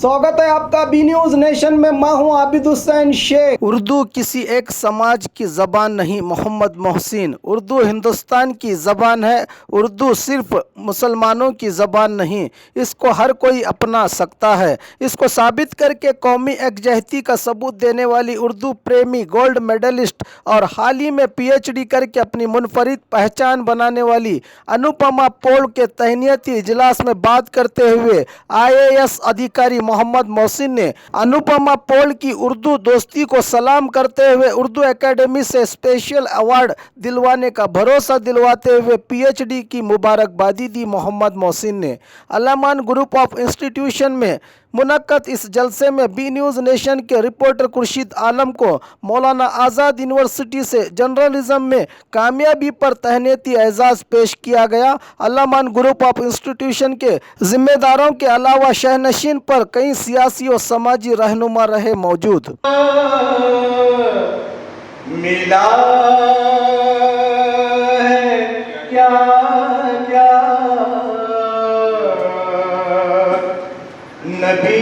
स्वागत है आपका बी न्यूज नेशन में। मैं हूं आबिद हुसैन शेख। उर्दू किसी एक समाज की ज़बान नहीं मोहम्मद मोहसिन। उर्दू हिंदुस्तान की ज़बान है। उर्दू सिर्फ मुसलमानों की ज़बान नहीं, इसको हर कोई अपना सकता है। इसको साबित करके कौमी एकजहती का सबूत देने वाली उर्दू प्रेमी गोल्ड मेडलिस्ट और हाल ही में PhD करके अपनी मुनफरिद पहचान बनाने वाली अनुपमा पॉल के तहनीती इजलास में बात करते हुए IAS अधिकारी मोहम्मद मोहसिन ने अनुपमा पॉल की उर्दू दोस्ती को सलाम करते हुए उर्दू एकेडमी से स्पेशल अवार्ड दिलवाने का भरोसा दिलवाते हुए PhD की मुबारकबादी दी। मोहम्मद मोहसिन ने अल-अमान ग्रुप ऑफ इंस्टीट्यूशन में मुनक्कद इस जलसे में बी न्यूज़ नेशन के रिपोर्टर खुर्शीद आलम को मौलाना आज़ाद यूनिवर्सिटी से जर्नलिज्म में कामयाबी पर तहनीती एजाज़ पेश किया गया। अल-अमान ग्रुप ऑफ इंस्टीट्यूशन के जिम्मेदारों के अलावा शहनशीन पर कई सियासी और समाजी रहनुमा रहे मौजूद। मिला है क्या क्या नबी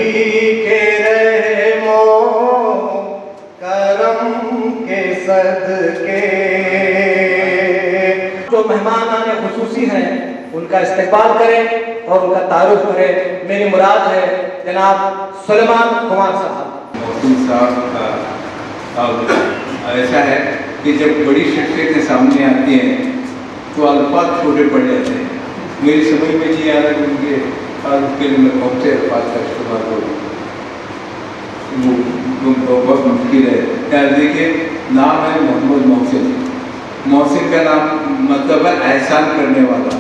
के रहमो करम के सदके। जो मेहमान आने खुसूसी हैं उनका इस्तेकबाल करें और उनका तारुफ करें। मेरी मुराद है जनाब सुलेमान कुमार साहब। मोहसिन साहब ऐसा है कि जब बड़ी शख्सियतें सामने आती हैं तो अल्फाज छोटे पड़ जाते हैं। मेरी समझ में नहीं आ रहा कि उनके उसके लिए मैं कौन से अल्फाज का इस्तेमाल करूँ, वो बहुत मुश्किल है। यार देखिए, नाम है मोहम्मद मोहसिन। मोहसिन का नाम मतलब है एहसान करने वाला।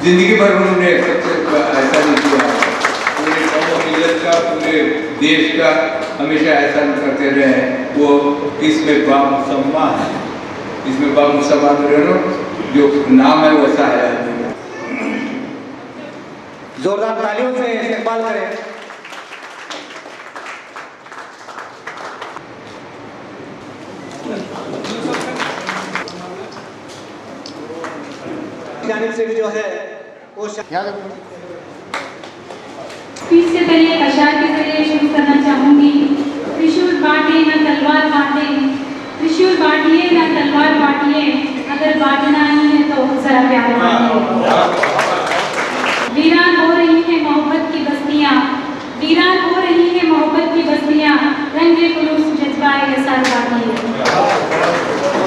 जिंदगी भर उन्होंने सबसे एहसान नहीं किया, पूरे कौम मिलत का, पूरे देश का हमेशा एहसान करते रहे हैं। वो इसमें बामुसम्मा है, इसमें बामुसम्मा जो नाम है वैसा है। जोरदार तालियों से इस्तेमाल करें। जानिब से जो है वो स्पीच से पहले अशार के जरिए शुरू करना चाहूंगी। त्रिशूल बांटे न तलवार बांटे, त्रिशूल बांटिए न तलवार बांटिए, अगर बांटना ही है तो जरा प्यार बांटिए। वीरान हो रही है मोहब्बत की बस्तियां, वीरान हो रही है मोहब्बत की बस्तियां, रंगे खुलूस जज्बाए एहसास बांटिए।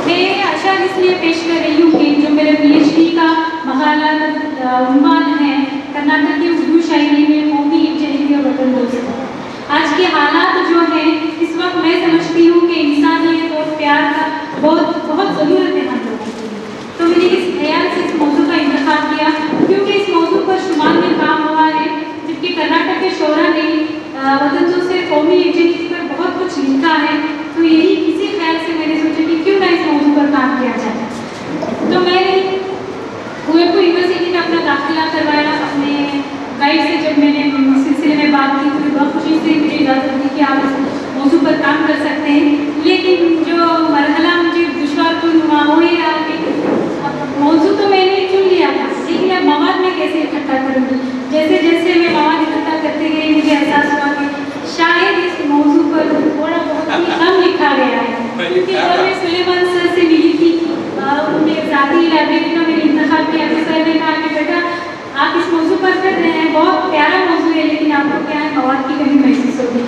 मैं ये अशार इसलिए पेश कर रही हूँ कि जो मेरे PhD का मकाला उन्वान है कर्नाटक की उर्दू शायरी में कौमी एकजहती और वतन दोस्त। आज के हालात जो हैं इस वक्त मैं समझती हूँ कि इंसानियत और प्यार का बहुत ज़रूरत है हम लोगों को। तो मैंने इस ख्याल से इस मौजू का इंतखाब किया क्योंकि इस मौजू पर शुमार में काम हुआ है, जबकि कर्नाटक के शोरा ने वतन दोस्त से कौमी एकजहती पर बहुत कुछ लिखा है। तो यही इसी ख्याल से मैंने सोचा कि क्यों ना इस मौजू पर काम किया जाए। तो मैंने कुएंपू यूनिवर्सिटी में अपना दाखिला करवाया। अपने गाइड से जब मैंने इस सिलसिले में बात की तो बहुत खुशी से मुझे इजाज़त दी कि आप इस मौजू पर काम कर सकते हैं। लेकिन जो मरहला मुझे दुश्वार तो हो ही रहा कि मौजू तो मैंने चुन लिया था, लेकिन अब मवाद में कैसे इकट्ठा करूँगी। जैसे जैसे मैं मवाद इकट्ठा करते गई मुझे एहसास हुआ कि शायद इस मौजू पर थोड़ा बहुत ही कम लिखा गया है। क्योंकि जब मैं सुलेमान सर से मिली थी उनके ज़ाती लाइब्रेरी का मैंने इंतखाब किया तो सर ने कहा कि बेटा आप इस मौजू पर कर रहे हैं, बहुत प्यारा मौजू है, लेकिन आपको क्या है मवाद की कमी महसूस होगी।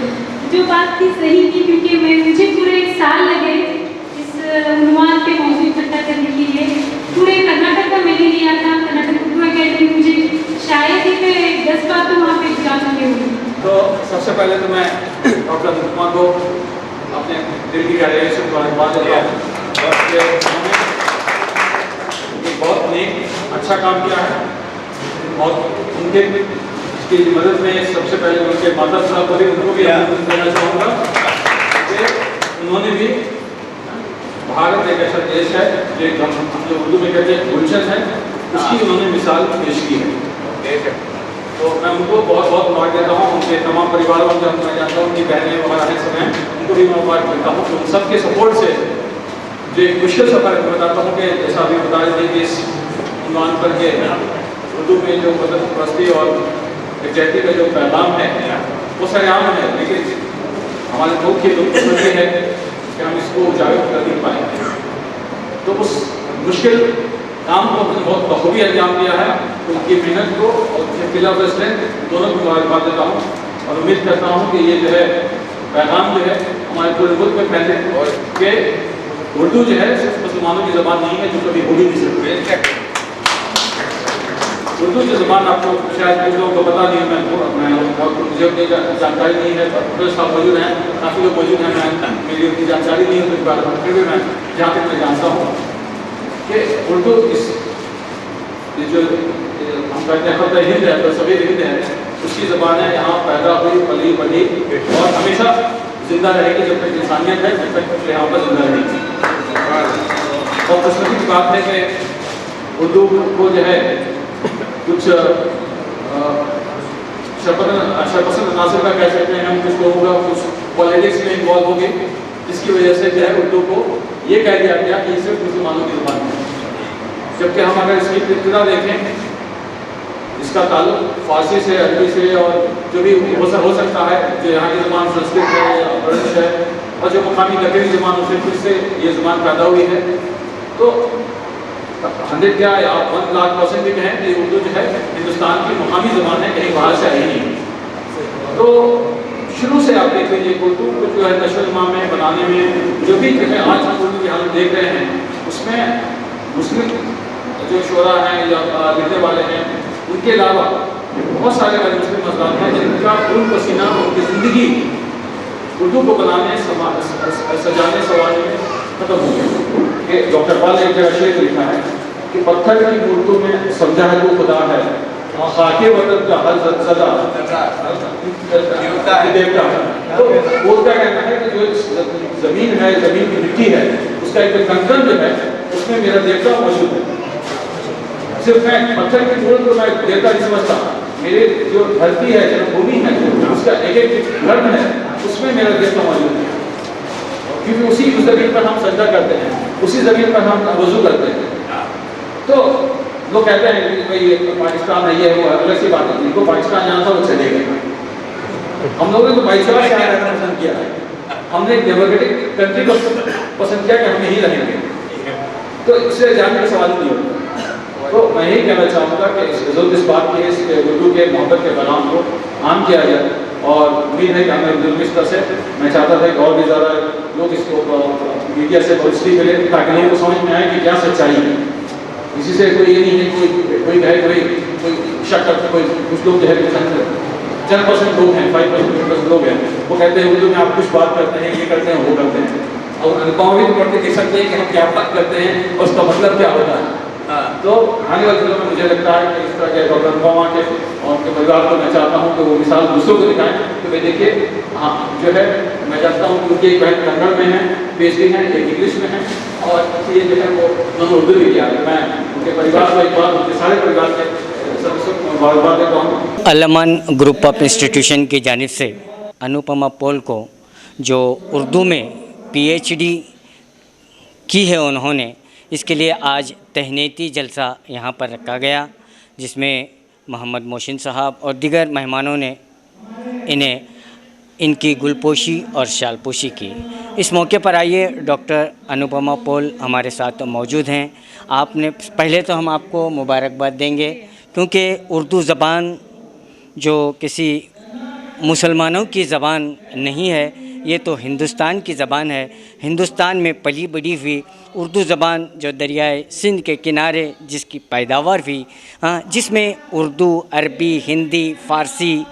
जो बात थी सही थी क्योंकि मुझे पूरे 1 साल लगे इस उन्वान पे मौजू इकट्ठा करने के लिए। पूरे कर्नाटक का मैंने लिया था, कर्नाटक उर्दू अकेडमी मुझे शायद ही मैं 10 बार तो वहाँ पे जा चुकी हूँ। तो सबसे पहले तो मैं डॉक्टर अनुपमा को अपने दिल की गहराई से मुबारकबाद देता हूँ और बहुत नेक अच्छा काम किया है। और उनके की मदद में सबसे पहले उनके माता साहब को भी उनको भी देना चाहूँगा कि उन्होंने भी भारत एक ऐसा देश है जो हम जो उर्दू में कहते हैं गुलशन है, उसकी उन्होंने मिसाल पेश की है। तो मैं उनको बहुत बहुत मुबारक देता हूँ। उनके तमाम परिवारों को मैं जानता हूँ, उनकी बहनें वगैरह हैं सब हैं, उनको भी मैं मुबारक देता हूँ। तो उन सबके सपोर्ट से जो एक मुश्किल सफ़र है बताता हूँ कि जैसा अभी बता रहे थे कि इस उन्वान पर के उर्दू में जो वतन परस्ती और यकजहती का जो पैगाम है वो सरेआम है, लेकिन हमारे मुल्क की दुर्भाग्य है कि हम इसको उजागर कर नहीं पाए। तो उस मुश्किल काम को हमने बहुत बखूबी अंजाम दिया है। उनकी मेहनत को और उनके फिल ऑफ स्ट्रेंथ दोनों को मुबारकबाद देता हूँ और उम्मीद करता हूँ कि ये जो है पैगाम जो है हमारे पूरे मुल्क में फैले और कि उर्दू जो है सिर्फ मुसलमानों की ज़बान नहीं है जो कभी हो भी नहीं सकती। उर्दू की ज़बान आपको शायद कुछ लोगों को पता नहीं है, मैं मुझे अपनी जानकारी नहीं है, पर साहब मौजूद हैं, काफ़ी लोग मौजूद हैं, मैं मेरी उनकी जानकारी नहीं है, तो फिर भी मैं जहाँ तक मैं जानता हूँ कि उर्दू इस जो हम कहते हैं खत हिंद है, तो सभी हिंद है, उसकी ज़बान है, यहाँ पैदा हुई, पली बढ़ी और हमेशा जिंदा रहेगी जब तक इंसानियत है, जब तक यहाँ पर जिंदा रहेगी। और खुशनसीबी की बात है कि उर्दू को जो है कुछ शरपसंद अनासर का कह सकते हैं हम, कुछ लोगों का कुछ पॉलिटिक्स में इन्वॉल्व हो गए, जिसकी वजह से जो है उर्दू को ये कह दिया गया कि सिर्फ मुसलमानों की ज़बान है। जबकि हम अगर इसकी इब्तिदा देखें, इसका ताल्लुक फारसी से, अरबी से और जो भी हो सकता है, जो यहाँ की ज़बान संस्कृत है या ब्रज है और जो मकामी लकड़ी ज़बान से फिर से ये ज़बान पैदा हुई है। तो 100 क्या या 1,00,000% भी कहें कि उर्दू जो है हिंदुस्तान की मुकामी ज़बान है, कहीं बाहर से आई नहीं। तो शुरू से आप देख लीजिए उर्दू को जो है नशो-ए-नमा में बनाने में जो भी जो है आज हम उर्दू की हालत देख रहे हैं, उसमें मुस्लिम जो शोरा हैं या लिखने वाले हैं, उनके अलावा बहुत सारे गैर मुस्लिम मज़दार हैं जिनका खून पसीना उनकी ज़िंदगी उर्दू को बनाने, सजाने, संवारने में खत्म हो गया। कि डॉक्टर पाल ने एक जगह शेर लिखा है कि पत्थर की मूर्तों में समझा है वो खुदा है, खाके वतन का हर सदा देवता है। तो वो क्या कहना है कि जो ज़मीन है, ज़मीन की मिट्टी है, उसका एक कंकन जो है उसमें मेरा देवता मौजूद है। सिर्फ मैं पत्थर की मूर्त को मैं देवता नहीं समझता, मेरे जो धरती है, जन्मभूमि है, उसका एक एक धर्म है, उसमें मेरा देवता मौजूद है। क्योंकि उसी ज़मीन पर हम सजदा करते हैं, उसी ज़मीन पर हम वज़ू करते हैं। तो लोग कहते हैं कि भाई पाकिस्तान है, ये है, वो अलग सी बात है, जिनको पाकिस्तान जाना था वो चले गए। हम लोगों ने तो भाईचारा से रहना पसंद किया है, हमने एक डेमोक्रेटिक कंट्री को पसंद किया कि हम यहीं रहेंगे, तो इससे जाने का सवाल नहीं होता। तो मैं यही कहना चाहूँगा कि इस बात के, इस उर्दू के मोहब्बत के पैगाम को आम किया जाए और उम्मीद है कि हमें इस तरह से मैं चाहता था कि और भी ज़्यादा लोग इसको मीडिया से पब्लिसिटी मिले ताकि लोगों को समझ में आए कि क्या सच्चाई है। इसी से कोई ये नहीं है कोई कहे कोई शक करते, कोई कुछ लोग जो है 10% लोग हैं, 5% लोग हैं, वो कहते हैं उर्दू में आप कुछ बात करते हैं, ये करते हैं, वो करते हैं, और अनुपमा भी तो पढ़ के देख सकते हैं कि हम क्या बात करते हैं और उसका मतलब क्या होता है। तो आने वाले दिनों में मुझे लगता है कि इस तरह के डॉक्टर अनुपमा के और उनके परिवार को मैं चाहता हूँ कि वो मिसाल दूसरों को दिखाएं कि भाई देखिए, हाँ जो है मैं जानता हूँ कि उनकी एक बहन कन्नड़ में है, PhD है, एक इंग्लिश में है, और ये जो है वो दोनों उर्दू भी किया है। मैं उनके परिवार को एक बार, उनके सारे परिवार के सदस्यों को मुबारकबाद देता हूँ। अल-अमान ग्रुप ऑफ इंस्टीट्यूशन की जानिब से अनुपमा पॉल को जो उर्दू में PhD की है उन्होंने, इसके लिए आज तहनीती जलसा यहाँ पर रखा गया, जिसमें मोहम्मद मोहसिन साहब और दीगर मेहमानों ने इन्हें इनकी गुलपोशी और शालपोशी की। इस मौके पर आइए डॉक्टर अनुपमा पॉल हमारे साथ मौजूद हैं। आपने पहले तो हम आपको मुबारकबाद देंगे क्योंकि उर्दू ज़बान जो किसी मुसलमानों की ज़बान नहीं है, ये तो हिंदुस्तान की ज़बान है। हिंदुस्तान में पली बड़ी हुई उर्दू ज़बान जो दरियाए सिंध के किनारे जिसकी पैदावार हुई, जिसमें उर्दू, अरबी, हिंदी, फ़ारसी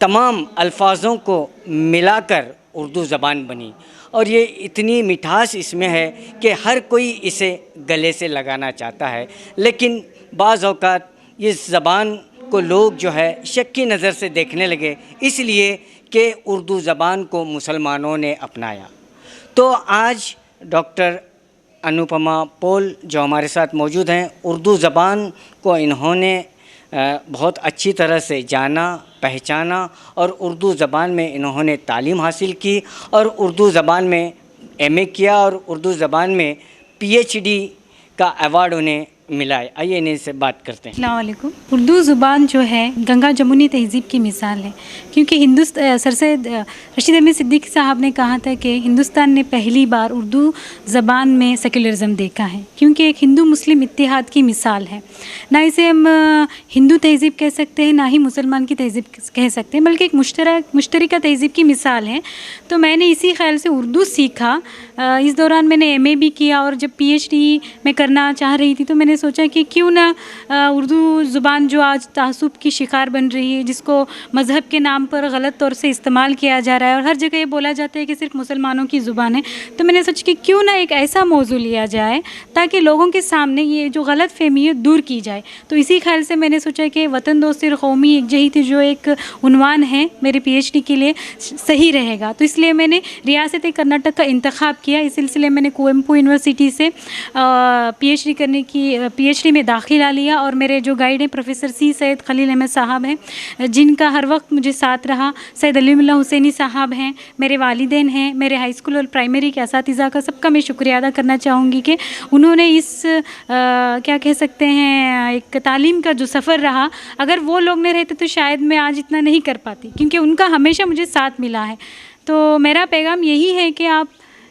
तमाम अल्फाज़ों को मिलाकर उर्दू ज़बान बनी, और ये इतनी मिठास इसमें है कि हर कोई इसे गले से लगाना चाहता है। लेकिन बाज़ औक़ात इस ज़बान को लोग जो है शक की नज़र से देखने लगे, इसलिए कि उर्दू ज़बान को मुसलमानों ने अपनाया। तो आज डॉक्टर अनुपमा पॉल जो हमारे साथ मौजूद हैं, उर्दू ज़बान को इन्होंने बहुत अच्छी तरह से जाना, पहचाना और उर्दू ज़बान में इन्होंने तालीम हासिल की और उर्दू ज़बान में MA किया और उर्दू ज़बान में PhD का अवार्ड उन्हें मिला है। आइए इन्हीं से बात करते हैं। अस्सलाम वालेकुम। उर्दू ज़ुबान जो है गंगा जमुनी तहज़ीब की मिसाल है, क्योंकि सर सैयद रशीद अहमद सिद्दीकी साहब ने कहा था कि हिंदुस्तान ने पहली बार उर्दू ज़बान में सेक्युलरिज़म देखा है, क्योंकि एक हिंदू मुस्लिम इत्तेहाद की मिसाल है। ना इसे हम हिंदू तहज़ीब कह सकते हैं, ना ही मुसलमान की तहज़ीब कह सकते हैं, बल्कि एक मुश्तरका तहज़ीब की मिसाल है। तो मैंने इसी ख्याल से उर्दू सीखा। इस दौरान मैंने MA भी किया, और जब PhD मैं करना चाह रही थी तो मैंने सोचा कि क्यों ना उर्दू ज़ुबान जो आज तासुब की शिकार बन रही है, जिसको मज़हब के नाम पर गलत तौर से इस्तेमाल किया जा रहा है, और हर जगह ये बोला जाता है कि सिर्फ मुसलमानों की ज़ुबान है, तो मैंने सोचा कि क्यों ना एक ऐसा मौजू लिया जाए ताकि लोगों के सामने ये जो गलत फहमी है दूर की जाए। तो इसी ख्याल से मैंने सोचा कि वतन दोस्ती और कौमी एकजहिती जो एक उन्वान है मेरे PhD के लिए सही रहेगा। तो इसलिए मैंने रियासत कर्नाटक का इंतखाब किया। इस सिलसिले मैंने कुवेंपू यूनिवर्सिटी से PhD में दाखिला लिया, और मेरे जो गाइड हैं प्रोफेसर C सैयद खलील अहमद साहब हैं, जिनका हर वक्त मुझे साथ रहा। सैयद अलीमुल्ला हुसैनी साहब हैं, मेरे वालिदैन हैं, मेरे हाई स्कूल और प्राइमरी के असातिज़ा का सबका मैं शुक्रिया अदा करना चाहूँगी कि उन्होंने इस क्या कह सकते हैं एक तालीम का जो सफ़र रहा, अगर वो लोग नहीं रहते तो शायद मैं आज इतना नहीं कर पाती, क्योंकि उनका हमेशा मुझे साथ मिला है। तो मेरा पैगाम यही है कि आप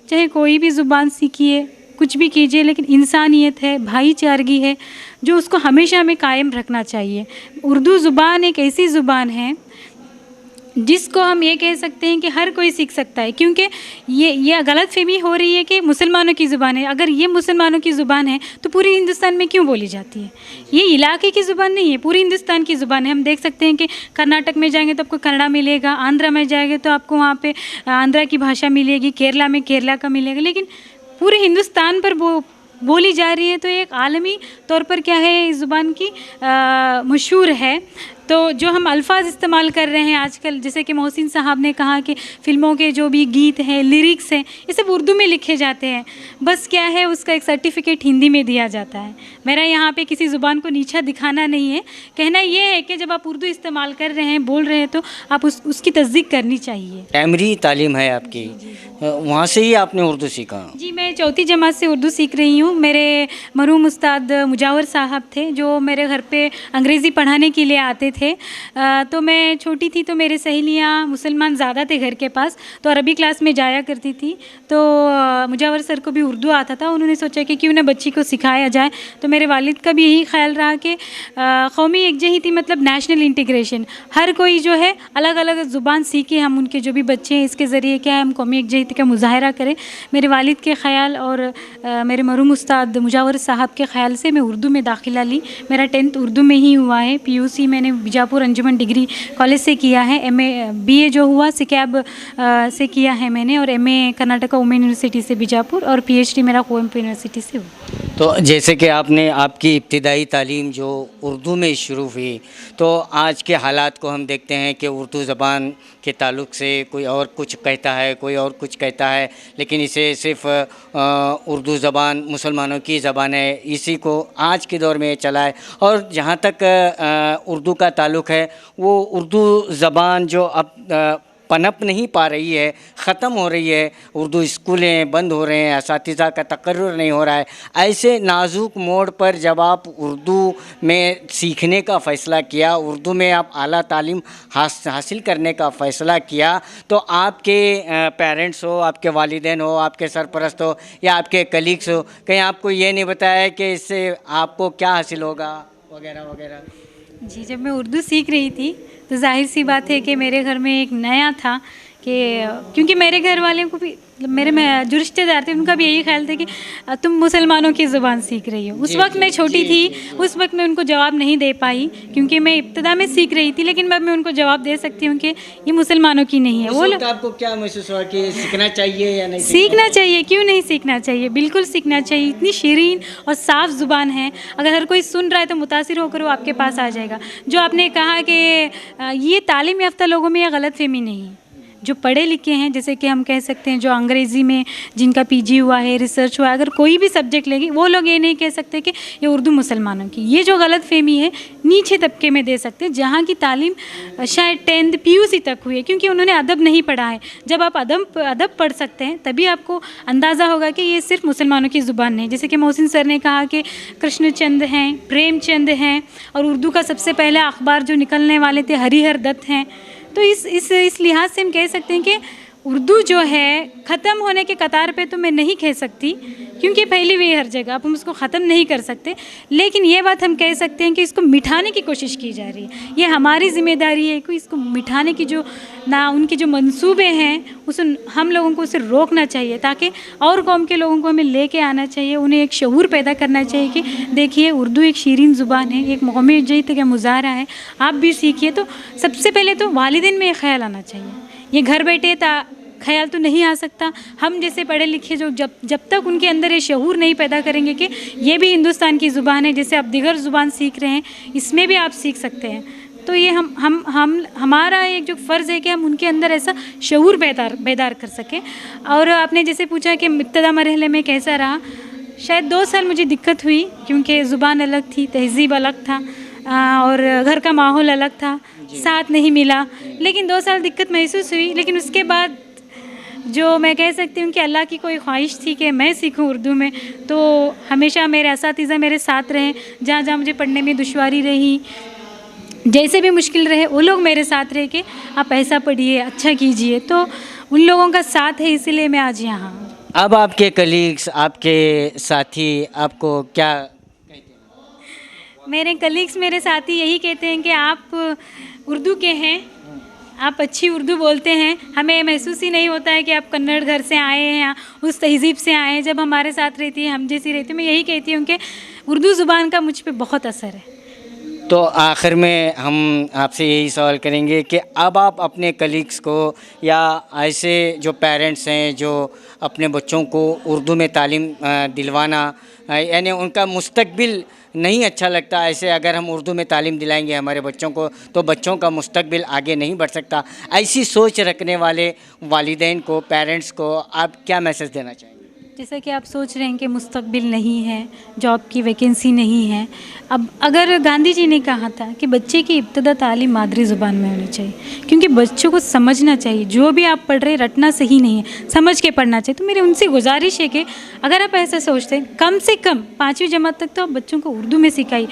चाहे कोई भी ज़ुबान सीखिए, कुछ भी कीजिए, लेकिन इंसानियत है, भाईचारगी है, जो उसको हमेशा हमें कायम रखना चाहिए। उर्दू ज़ुबान एक ऐसी ज़ुबान है जिसको हम ये कह सकते हैं कि हर कोई सीख सकता है, क्योंकि ये गलत फहमी हो रही है कि मुसलमानों की ज़ुबान है। अगर ये मुसलमानों की ज़ुबान है तो पूरे हिंदुस्तान में क्यों बोली जाती है? ये इलाके की ज़ुबान नहीं है, पूरी हिंदुस्तान की ज़ुबान है। हम देख सकते हैं कि कर्नाटक में जाएंगे तो आपको कन्नड़ा मिलेगा, आंध्रा में जाएंगे तो आपको वहाँ पे आंध्रा की भाषा मिलेगी, केरला में केरला का मिलेगा, लेकिन पूरे हिंदुस्तान पर बोली जा रही है। तो एक आलमी तौर पर क्या है, इस ज़ुबान की मशहूर है। तो जो हम अल्फाज इस्तेमाल कर रहे हैं आजकल, जैसे कि मोहसिन साहब ने कहा कि फ़िल्मों के जो भी गीत हैं, लिरिक्स हैं, ये सब उर्दू में लिखे जाते हैं, बस क्या है उसका एक सर्टिफिकेट हिंदी में दिया जाता है। मेरा यहाँ पे किसी ज़ुबान को नीचा दिखाना नहीं है, कहना ये है कि जब आप उर्दू इस्तेमाल कर रहे हैं, बोल रहे हैं, तो आप उसकी तस्दीक करनी चाहिए। प्राइमरी तालीम है आपकी, वहाँ से ही आपने उर्दू सीखा? जी, मैं चौथी जमात से उर्दू सीख रही हूँ। मेरे मरहूम उस्ताद मुजावर साहब थे जो मेरे घर पे अंग्रेज़ी पढ़ाने के लिए आते थे। तो मैं छोटी थी तो मेरे सहेलियाँ मुसलमान ज़्यादा थे घर के पास, तो अरबी क्लास में जाया करती थी। तो मुजावर सर को भी उर्दू आता था, उन्होंने सोचा कि क्यों ना बच्ची को सिखाया जाए। तो मेरे वालिद का भी यही ख्याल रहा कि कौमी एकजहिती मतलब नेशनल इंटीग्रेशन, हर कोई जो है अलग अलग ज़ुबान सीखे, हम उनके जो भी बच्चे हैं इसके ज़रिए क्या है हम कौमी एकजहिती का मुजाहरा करें। मेरे वालिद के ख्याल और मेरे मरहूम उस्ताद मुजावर साहब के ख्याल से मैं उर्दू में दाखिला ली। मेरा 10th उर्दू में ही हुआ है। PUC मैंने बीजापुर अंजुमन डिग्री कॉलेज से किया है। BA जो हुआ सिकैब से किया है मैंने, और MA कर्नाटका वुमेन यूनिवर्सिटी से बीजापुर, और PhD मेरा कुवेंपू यूनिवर्सिटी से हुआ। तो जैसे कि आपने आपकी इब्तिदाई तालीम जो उर्दू में शुरू हुई, तो आज के हालात को हम देखते हैं कि उर्दू ज़बान के ताल्लुक़ से कोई और कुछ कहता है, कोई और कुछ कहता है, लेकिन इसे सिर्फ़ उर्दू ज़बान मुसलमानों की ज़बान है, इसी को आज के दौर में चला है। और जहाँ तक उर्दू का ताल्लुक़ है, वो उर्दू ज़बान जो अब पनप नहीं पा रही है, ख़त्म हो रही है, उर्दू स्कूलें बंद हो रहे हैं, असातिज़ा का तकर्रुर नहीं हो रहा है। ऐसे नाजुक मोड़ पर जब आप उर्दू में सीखने का फ़ैसला किया, उर्दू में आप आला तालीम हासिल करने का फ़ैसला किया, तो आपके पेरेंट्स हो, आपके वालिदैन हो, आपके सरपरस्त हो या आपके कलीग्स हो, कहीं आपको ये नहीं बताया कि इससे आपको क्या हासिल होगा वगैरह वगैरह? जी, जब मैं उर्दू सीख रही थी तो जाहिर सी बात है कि मेरे घर में एक नया था कि क्योंकि मेरे घर वाले को भी, मेरे में जो रिश्तेदार थे उनका भी यही ख्याल था कि तुम मुसलमानों की ज़ुबान सीख रही हो। उस वक्त मैं छोटी थी, उस वक्त मैं उनको जवाब नहीं दे पाई क्योंकि मैं इब्तिदा में सीख रही थी, लेकिन अब मैं उनको जवाब दे सकती हूँ कि ये मुसलमानों की नहीं है। वो लोग आपको क्या महसूस हुआ कि सीखना चाहिए या नहीं? सीखना चाहिए, क्यों नहीं सीखना चाहिए, बिल्कुल सीखना चाहिए। इतनी शीरीन और साफ़ ज़ुबान है, अगर हर कोई सुन रहा है तो मुतासिर होकर वो आपके पास आ जाएगा। जो आपने कहा कि ये तालीम याफ्ता लोगों में यह गलत फहमी नहीं, जो पढ़े लिखे हैं, जैसे कि हम कह सकते हैं जो अंग्रेज़ी में जिनका पीजी हुआ है, रिसर्च हुआ है, अगर कोई भी सब्जेक्ट लेगी वो लोग ये नहीं कह सकते कि ये उर्दू मुसलमानों की। ये जो गलत फहमी है नीचे तबके में दे सकते हैं, जहाँ की तालीम शायद 10th PUC तक हुई है, क्योंकि उन्होंने अदब नहीं पढ़ा है। जब आप अदब पढ़ सकते हैं तभी आपको अंदाज़ा होगा कि ये सिर्फ मुसलमानों की ज़ुबान नहीं। जैसे कि मोहसिन सर ने कहा कि कृष्णचंद हैं, प्रेमचंद हैं, और उर्दू का सबसे पहला अखबार जो निकलने वाले थे हरिहर दत्त हैं। तो इस लिहाज से हम कह सकते हैं कि उर्दू जो है ख़त्म होने के कतार पे तो मैं नहीं कह सकती, क्योंकि फैली हुई हर जगह, अब हम उसको ख़त्म नहीं कर सकते। लेकिन ये बात हम कह सकते हैं कि इसको मिटाने की कोशिश की जा रही है। ये हमारी ज़िम्मेदारी है कि इसको मिटाने की जो ना उनके जो मंसूबे हैं उस हम लोगों को उसे रोकना चाहिए, ताकि और कौम के लोगों को हमें लेके आना चाहिए, उन्हें एक शऊर पैदा करना चाहिए कि देखिए उर्दू एक शीरीन ज़ुबान है, एक कौमी इज्जत का मुजाहरा है, आप भी सीखिए। तो सबसे पहले तो वालिदैन में ख्याल आना चाहिए। ये घर बैठे ख्याल तो नहीं आ सकता। हम जैसे पढ़े लिखे जो जब तक उनके अंदर ये शऊर नहीं पैदा करेंगे कि ये भी हिंदुस्तान की ज़ुबान है, जैसे आप दीगर ज़ुबान सीख रहे हैं इसमें भी आप सीख सकते हैं, तो ये हमारा एक जो फ़र्ज़ है कि हम उनके अंदर ऐसा शऊर बेदार कर सकें। और आपने जैसे पूछा कि इब्तदा मरहले में कैसा रहा, शायद 2 साल मुझे दिक्कत हुई, क्योंकि ज़ुबान अलग थी, तहज़ीब अलग था, और घर का माहौल अलग था, साथ नहीं मिला। लेकिन 2 साल दिक्कत महसूस हुई, लेकिन उसके बाद जो मैं कह सकती हूँ कि अल्लाह की कोई ख्वाहिश थी कि मैं सीखूं उर्दू में, तो हमेशा मेरे असातिज़ा मेरे साथ रहे। जहाँ जहाँ मुझे पढ़ने में दुश्वारी रही, जैसे भी मुश्किल रहे, वो लोग मेरे साथ रहे कि आप ऐसा पढ़िए, अच्छा कीजिए। तो उन लोगों का साथ है, इसीलिए मैं आज यहाँ हूँ। अब आपके कलीग्स, आपके साथी आपको क्या कहते हैं? मेरे कलीग्स, मेरे साथी यही कहते हैं कि आप उर्दू के हैं, आप अच्छी उर्दू बोलते हैं, हमें महसूस ही नहीं होता है कि आप कन्नड़ घर से आए हैं, उस तहज़ीब से आए हैं। जब हमारे साथ रहती है, हम जैसी रहती है, मैं यही कहती हूँ कि उर्दू ज़ुबान का मुझ पे बहुत असर है। तो आखिर में हम आपसे यही सवाल करेंगे कि अब आप अपने कलीग्स को या ऐसे जो पेरेंट्स हैं जो अपने बच्चों को उर्दू में तालीम दिलवाना, यानी उनका मुस्तकबिल नहीं अच्छा लगता, ऐसे अगर हम उर्दू में तालीम दिलाएंगे हमारे बच्चों को तो बच्चों का मुस्तकबिल आगे नहीं बढ़ सकता, ऐसी सोच रखने वाले वालिदैन को, पेरेंट्स को आप क्या मैसेज देना चाहेंगे? जैसा कि आप सोच रहे हैं कि मुस्तकबिल नहीं है, जॉब की वैकेंसी नहीं है, अब अगर गांधी जी ने कहा था कि बच्चे की इब्तदा तालीम मादरी ज़ुबान में होनी चाहिए, क्योंकि बच्चों को समझना चाहिए, जो भी आप पढ़ रहे रटना सही नहीं है, समझ के पढ़ना चाहिए। तो मेरी उनसे गुजारिश है कि अगर आप ऐसा सोचते हैं, कम से कम 5वीं जमात तक तो आप बच्चों को उर्दू में सिखाइए।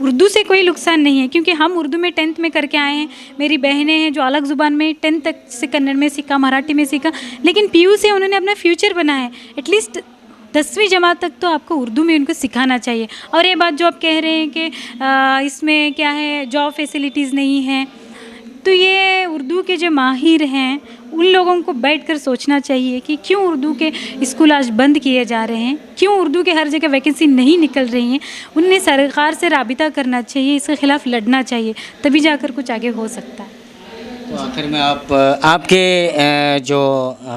उर्दू से कोई नुकसान नहीं है, क्योंकि हम उर्दू में 10th में करके आए हैं, मेरी बहनें हैं जो अलग ज़ुबान में 10th तक से कन्नड़ में सीखा, मराठी में सीखा, लेकिन PU से उन्होंने अपना फ्यूचर बनाया है। एटलीस्ट 10वीं जमात तक तो आपको उर्दू में उनको सिखाना चाहिए। और ये बात जो आप कह रहे हैं कि इसमें क्या है, जॉब फैसिलिटीज़ नहीं है, तो ये उर्दू के जो माहिर हैं उन लोगों को बैठकर सोचना चाहिए कि क्यों उर्दू के स्कूल आज बंद किए जा रहे हैं, क्यों उर्दू के हर जगह वैकेंसी नहीं निकल रही हैं। उन्हें सरकार से राबिता करना चाहिए, इसके ख़िलाफ़ लड़ना चाहिए, तभी जाकर कुछ आगे हो सकता है। तो आखिर में आपके जो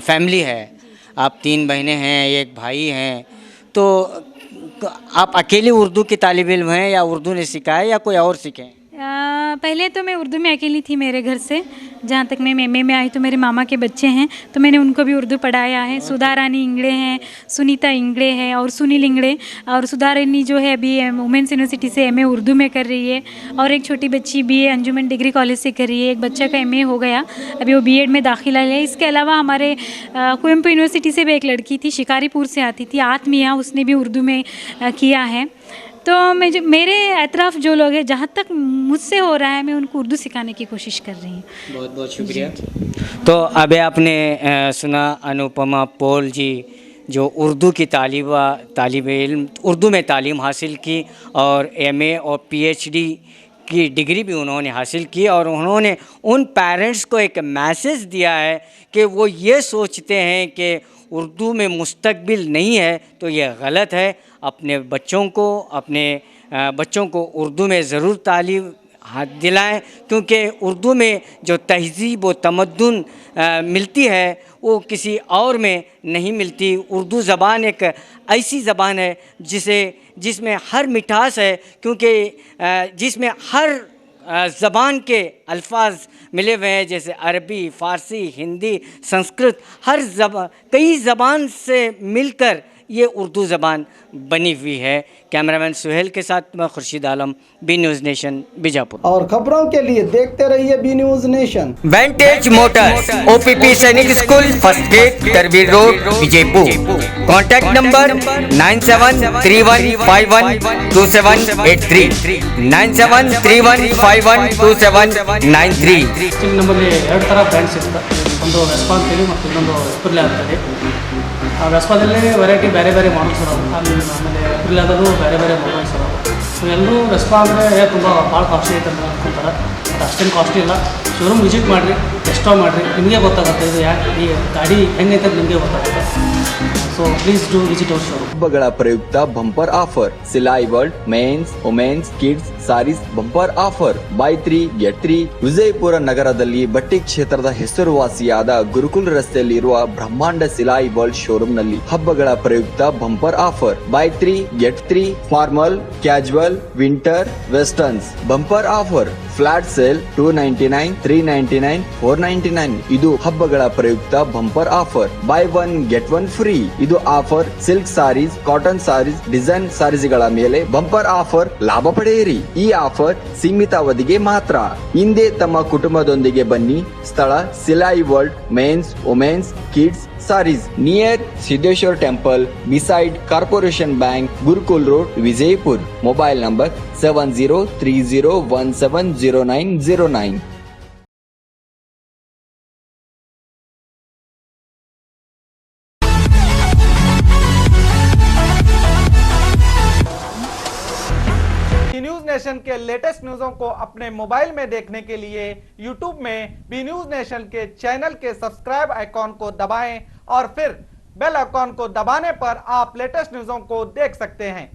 फैमिली है, आप 3 बहनें हैं, एक भाई हैं, तो आप अकेले उर्दू की तालिब इल्म हैं या उर्दू ने सिखाया या कोई और सीखे? पहले तो मैं उर्दू में अकेली थी मेरे घर से, जहाँ तक मैं MA में आई तो मेरे मामा के बच्चे हैं तो मैंने उनको भी उर्दू पढ़ाया है। सुधा रानी इंगड़े हैं, सुनीता इंगड़े है और सुनील इंगड़े, और सुधा रानी जो है अभी वुमेंस यूनिवर्सिटी से MA उर्दू में कर रही है, और एक छोटी बच्ची BA अंजुमन डिग्री कॉलेज से कर रही है। एक बच्चा का MA हो गया, अभी वो B.Ed में दाखिला है। इसके अलावा हमारे कुवेंपु यूनिवर्सिटी से भी एक लड़की थी, शिकारीपुर से आती थी, आत्मिया, उसने भी उर्दू में किया है। तो मेरे एतराफ़ जो लोग हैं, जहाँ तक मुझसे हो रहा है मैं उनको उर्दू सिखाने की कोशिश कर रही हूँ। बहुत बहुत शुक्रिया। तो अभी आपने सुना अनुपमा पॉल जी, जो उर्दू की तालिब इल्म, उर्दू में तालीम हासिल की और MA और PhD की डिग्री भी उन्होंने हासिल की, और उन्होंने उन पेरेंट्स को एक मैसेज दिया है कि वो ये सोचते हैं कि उर्दू में मुस्तकबिल नहीं है तो ये गलत है। अपने बच्चों को उर्दू में ज़रूर तालीम दिलाएं, क्योंकि उर्दू में जो तहज़ीब व तमद्दुन मिलती है वो किसी और में नहीं मिलती। उर्दू ज़बान एक ऐसी ज़बान है जिसमें हर मिठास है, क्योंकि जिसमें हर ज़बान के अल्फाज मिले हुए हैं, जैसे अरबी, फ़ारसी, हिंदी, संस्कृत, कई ज़बान से मिलकर ये उर्दू ज़बान बनी हुई है। कैमरामैन सुहेल के साथ मैं Khurshid Alam, B news nation, Bijapur. और खबरों के लिए देखते रहिए B news nation. Vantage motors, OPP Sainik school, first gate, Tarbir road, Vijayapur. Contact number 9731512783, 9731512793। Actually ನಮ್ಮಲ್ಲಿ ಎರಡು ಥರ ಬ್ರ್ಯಾಂಡ್ಸ್ ಇರ್ತದೆ. ಒಂದು ವೆಸ್ಪಾ ಅಂತೇಳಿ ಮತ್ತು ಇನ್ನೊಂದು ಎಪ್ರಿಲ್ ಅಂತೇಳಿ. ಆ ವೆಸ್ಪಾದಲ್ಲಿ ವೆರೈಟಿ ಬೇರೆ ಬೇರೆ ಮಾಡಲ್ಸ್ ಅದಾವೆ, ಆಮೇಲೆ ಎಪ್ರಿಲಾದಲ್ಲೂ ಬೇರೆ ಬೇರೆ ಮಾಡಲ್ಸ್ ಅದಾವೆ. ಸೊ ಎಲ್ಲರೂ ವೆಸ್ಪಾ ಅಂದರೆ ತುಂಬ ಭಾಳ ಕಾಸ್ಟ್ಲಿ ಐತೆ ಅಂತ ಅಂದ್ಕೊಂತಾರೆ. ಬಟ್ ಅಷ್ಟೇನು ಕಾಸ್ಟ್ಲಿ ಇಲ್ಲ. ಶೋರೂಮ್ ವಿಸಿಟ್ ಮಾಡಿರಿ, ಟೆಸ್ಟ್ ಡ್ರೈವ್ ಮಾಡಿರಿ, ನಿಮಗೆ ಗೊತ್ತಾಗುತ್ತೆ ಇದು ಈ ಗಾಡಿ ಹೆಂಗೈತೆ ಅಂತ ನಿಮಗೆ ಗೊತ್ತಾಗುತ್ತೆ. So please do visit our showroom. ಹಬ್ಬಗಳ ಪ್ರಯುಕ್ತ bumper offer, Silai world men's, women's, kids saris bumper offer, buy 3 get 3. ವಿಜಯಪುರ ನಗರದಲ್ಲಿ ಬಟ್ಟೆ ಕ್ಷೇತ್ರದ ಹೆಸರುವಾಸಿಯಾದ ಗುರುಕುಲ್ ರಸ್ತೆಯಲ್ಲಿ ಇರುವ ಬ್ರಹ್ಮಾಂಡ ಸಿಲಾಯಿ ವರ್ಲ್ಡ್ ಶೋರೂಮ್ ನಲ್ಲಿ ಹಬ್ಬಗಳ ಪ್ರಯುಕ್ತ bumper offer, buy 3 get 3. Formal, casual, winter, westerns bumper offer, flat sale 299, 399, 499. ಇದು ಹಬ್ಬಗಳ ಪ್ರಯುಕ್ತ bumper offer, buy 1 get 1 free. ಇದು offer silk saris, cotton saris, design ಸಾರೀಸ್ಗಳ ಮೇಲೆ ಬಂಪರ್ ಆಫರ್ ಲಾಭ ಪಡೆಯಿರಿ. ಈ ಆಫರ್ ಸೀಮಿತ ಅವಧಿಗೆ ಮಾತ್ರ. ಹಿಂದೆ ತಮ್ಮ ಕುಟುಂಬದೊಂದಿಗೆ ಬನ್ನಿ. ಸ್ಥಳ Silai world men's, women's, kids saris, near Siddheshwar temple, beside corporation bank, Gurukul road, Vijayapur. Mobile number 7030170909. News nation के लेटेस्ट न्यूज़ों को अपने मोबाइल में देखने के लिए यूट्यूब में बी न्यूज़ नेशन के चैनल के सब्सक्राइब आइकॉन को दबाएं और फिर बेल आइकॉन को दबाने पर आप लेटेस्ट न्यूज़ों को देख सकते हैं।